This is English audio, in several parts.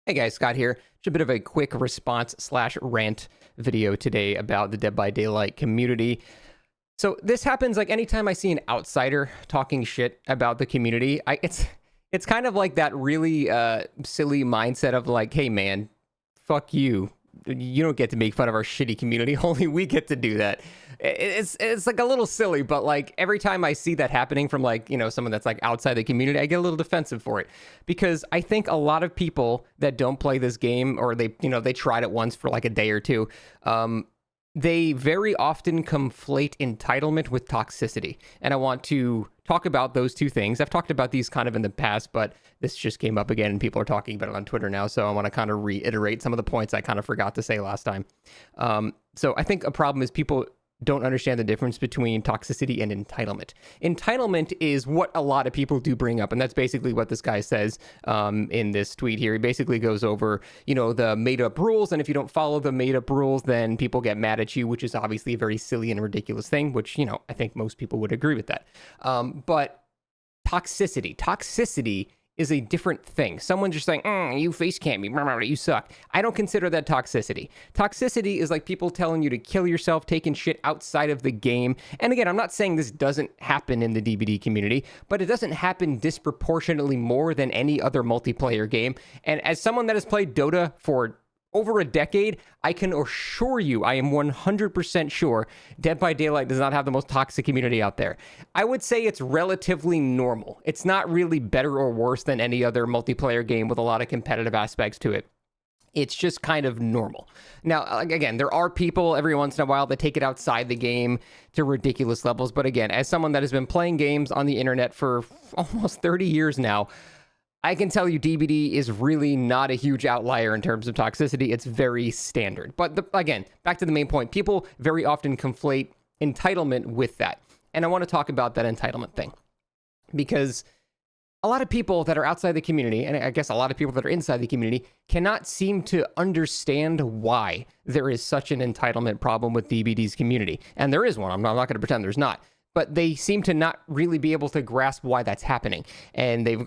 Hey guys, Scott here. Just a bit of a quick response slash rant video today about the Dead by Daylight community. So this happens like anytime I see an outsider talking shit about the community. It's kind of like that really silly mindset of like, hey man, fuck you. You don't get to make fun of our shitty community. Only we get to do that. It's like a little silly, but like every time I see that happening from like, someone that's like outside the community, I get a little defensive for it because I think a lot of people that don't play this game or they tried it once for like a day or two, they very often conflate entitlement with toxicity. And I want to talk about those two things. I've talked about these kind of in the past, but this just came up again and people are talking about it on Twitter now. So I want to kind of reiterate some of the points I kind of forgot to say last time. So I think a problem is people don't understand the difference between toxicity and entitlement. Entitlement is what a lot of people do bring up, and that's basically what this guy says in this tweet here. He basically goes over, the made-up rules, and if you don't follow the made-up rules, then people get mad at you, which is obviously a very silly and ridiculous thing, which, I think most people would agree with that. But toxicity is a different thing. Someone just saying, you face can't me, you suck. I don't consider that toxicity. Toxicity is like people telling you to kill yourself, taking shit outside of the game. And again, I'm not saying this doesn't happen in the DBD community, but it doesn't happen disproportionately more than any other multiplayer game. And as someone that has played Dota for over a decade, I can assure you, I am 100% sure Dead by Daylight does not have the most toxic community out there. I would say it's relatively normal. It's not really better or worse than any other multiplayer game with a lot of competitive aspects to it. It's just kind of normal. Now, again, there are people every once in a while that take it outside the game to ridiculous levels. But again, as someone that has been playing games on the internet for almost 30 years now, I can tell you DBD is really not a huge outlier in terms of toxicity. It's very standard. But again, back to the main point. People very often conflate entitlement with that. And I want to talk about that entitlement thing. Because a lot of people that are outside the community, and I guess a lot of people that are inside the community, cannot seem to understand why there is such an entitlement problem with DBD's community. And there is one. I'm not going to pretend there's not. But they seem to not really be able to grasp why that's happening. And they've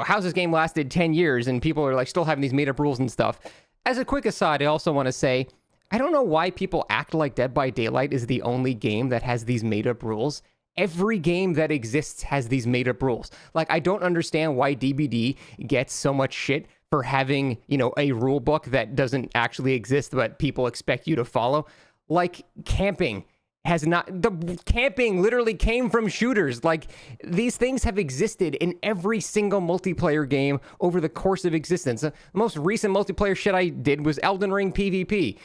how's this game lasted 10 years and people are like still having these made up rules and stuff. As a quick aside, I also want to say, I don't know why people act like Dead by Daylight is the only game that has these made up rules. Every game that exists has these made up rules. Like, I don't understand why DBD gets so much shit for having, a rule book that doesn't actually exist, but people expect you to follow. Like camping. The camping literally came from shooters. Like, these things have existed in every single multiplayer game over the course of existence. The most recent multiplayer shit I did was Elden Ring PvP.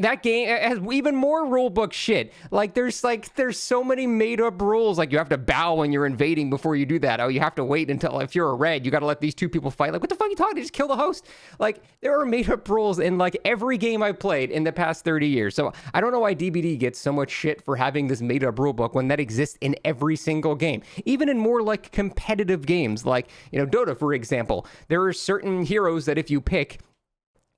That game has even more rulebook shit. There's so many made up rules. Like, you have to bow when you're invading before you do that. Oh, you have to wait until, if you're a red, you got to let these two people fight. Like, what the fuck are you talking? Just kill the host. Like, there are made up rules in every game I've played in the past 30 years. So I don't know why DBD gets so much shit for having this made up rulebook when that exists in every single game. Even in more competitive games, Dota, for example. There are certain heroes that if you pick,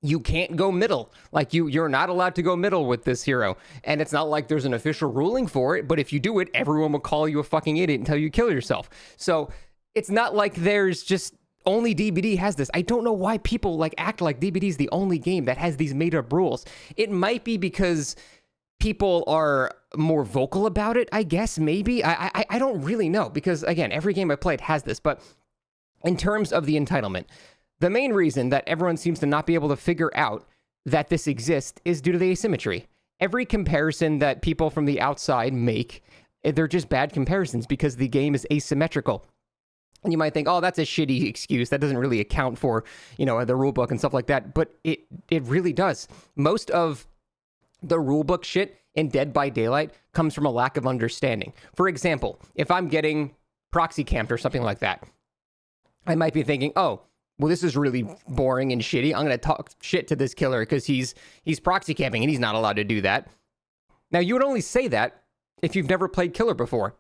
you can't go middle. You're not allowed to go middle with this hero. And it's not like there's an official ruling for it, but if you do it, everyone will call you a fucking idiot until you kill yourself. So it's not like there's just only DBD has this. I don't know why people act like DBD is the only game that has these made up rules. It might be because people are more vocal about it, I guess, maybe. I don't really know because, again, every game I played has this. But in terms of the entitlement, the main reason that everyone seems to not be able to figure out that this exists is due to the asymmetry. Every comparison that people from the outside make, they're just bad comparisons because the game is asymmetrical. And you might think, oh, that's a shitty excuse. That doesn't really account for, the rulebook and stuff like that. But it really does. Most of the rulebook shit in Dead by Daylight comes from a lack of understanding. For example, if I'm getting proxy camped or something like that, I might be thinking, oh, well, this is really boring and shitty. I'm going to talk shit to this killer because he's proxy camping and he's not allowed to do that. Now, you would only say that if you've never played killer before.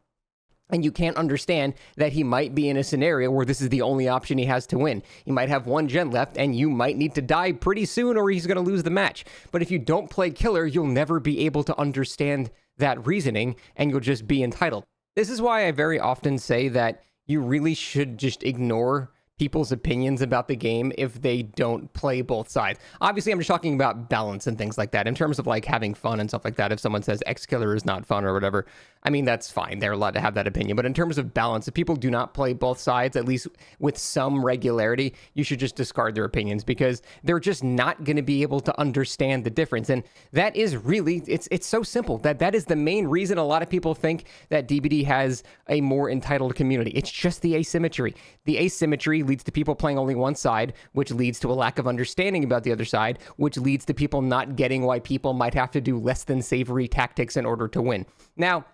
And you can't understand that he might be in a scenario where this is the only option he has to win. He might have one gen left and you might need to die pretty soon or he's going to lose the match. But if you don't play killer, you'll never be able to understand that reasoning and you'll just be entitled. This is why I very often say that you really should just ignore people's opinions about the game if they don't play both sides. Obviously, I'm just talking about balance and things like that. In terms of like having fun and stuff like that, if someone says X killer is not fun or whatever, I mean, that's fine. They're allowed to have that opinion. But in terms of balance, if people do not play both sides, at least with some regularity, you should just discard their opinions because they're just not going to be able to understand the difference. And that is really, it's so simple that is the main reason a lot of people think that DBD has a more entitled community. It's just the asymmetry. The asymmetry leads to people playing only one side, which leads to a lack of understanding about the other side, which leads to people not getting why people might have to do less than savory tactics in order to win. Now,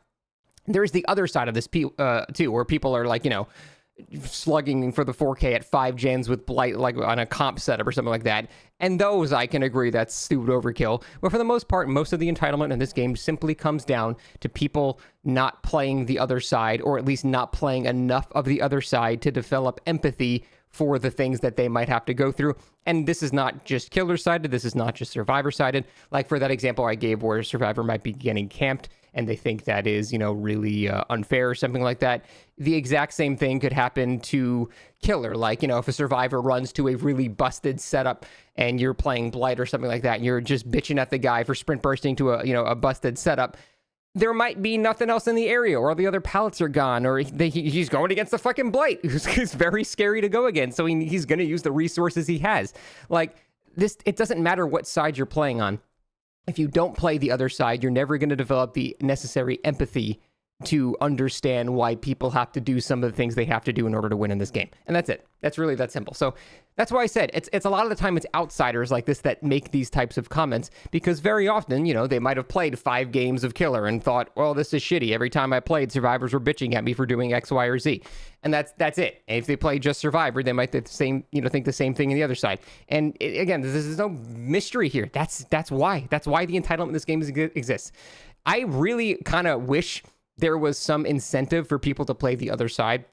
there's the other side of this too, where people are like, you know, slugging for the 4K at 5 gens with Blight, like on a comp setup or something like that. And those, I can agree, that's stupid overkill. But for the most part, most of the entitlement in this game simply comes down to people not playing the other side, or at least not playing enough of the other side to develop empathy for the things that they might have to go through. And this is not just killer-sided, this is not just survivor-sided. Like for that example I gave where a survivor might be getting camped and they think that is, you know, really unfair or something like that. The exact same thing could happen to killer. Like, you know, if a survivor runs to a really busted setup and you're playing Blight or something like that, and you're just bitching at the guy for sprint bursting to a, you know, a busted setup, there might be nothing else in the area, or the other pallets are gone, or he's going against the fucking Blight, who's very scary to go against, so he's going to use the resources he has. Like, this, it doesn't matter what side you're playing on. If you don't play the other side, you're never going to develop the necessary empathy to understand why people have to do some of the things they have to do in order to win in this game. And that's it. That's really that simple. So that's why I said it's a lot of the time it's outsiders like this that make these types of comments, because very often, you know, they might have played 5 games of killer and thought, well, this is shitty. Every time I played, survivors were bitching at me for doing X, Y, or Z. And that's it. And if they play just survivor, they might think the same thing in the other side. And again, there's no mystery here. That's why the entitlement in this game exists. I really kind of wish there was some incentive for people to play the other side,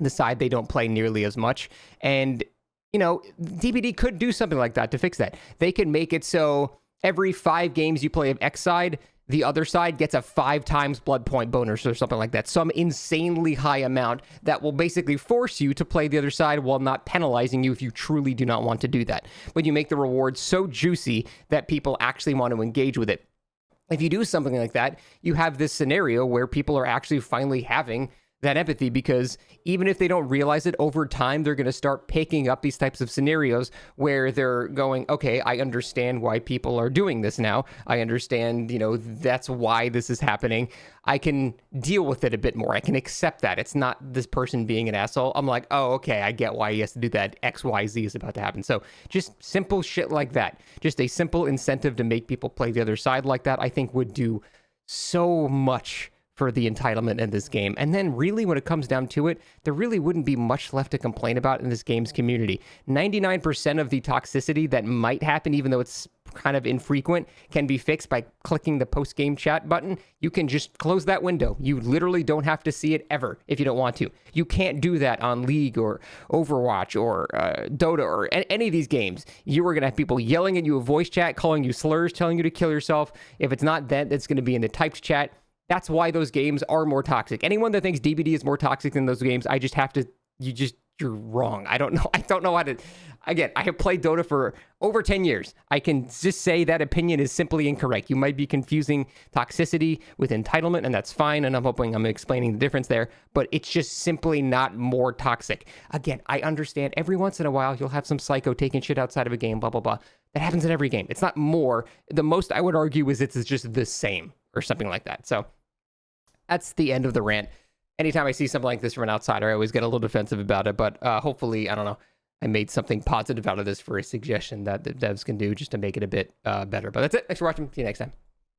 the side they don't play nearly as much. And, you know, DBD could do something like that to fix that. They could make it so every 5 games you play of X side, the other side gets a 5 times blood point bonus or something like that. Some insanely high amount that will basically force you to play the other side while not penalizing you if you truly do not want to do that. But you make the reward so juicy that people actually want to engage with it. If you do something like that, you have this scenario where people are actually finally having that empathy, because even if they don't realize it, over time, they're going to start picking up these types of scenarios where they're going, okay, I understand why people are doing this now. I understand, you know, that's why this is happening. I can deal with it a bit more. I can accept that. It's not this person being an asshole. I'm like, oh, okay, I get why he has to do that. X, Y, Z is about to happen. So just simple shit like that. Just a simple incentive to make people play the other side like that, I think would do so much for the entitlement in this game. And then really when it comes down to it, there really wouldn't be much left to complain about in this game's community. 99% of the toxicity that might happen, even though it's kind of infrequent, can be fixed by clicking the post-game chat button. You can just close that window. You literally don't have to see it ever if you don't want to. You can't do that on League or Overwatch or Dota or any of these games. You are going to have people yelling at you a voice chat, calling you slurs, telling you to kill yourself. If it's not that, it's going to be in the typed chat. That's why those games are more toxic. Anyone that thinks DBD is more toxic than those games, you're wrong. I don't know how to, again, I have played Dota for over 10 years. I can just say that opinion is simply incorrect. You might be confusing toxicity with entitlement, and that's fine, and I'm hoping I'm explaining the difference there, but it's just simply not more toxic. Again, I understand every once in a while you'll have some psycho taking shit outside of a game, blah, blah, blah. That happens in every game. It's not more. The most I would argue is it's just the same or something like that. So that's the end of the rant. Anytime I see something like this from an outsider, I always get a little defensive about it, but hopefully, I don't know, I made something positive out of this for a suggestion that the devs can do just to make it a bit better. But that's it. Thanks for watching. See you next time.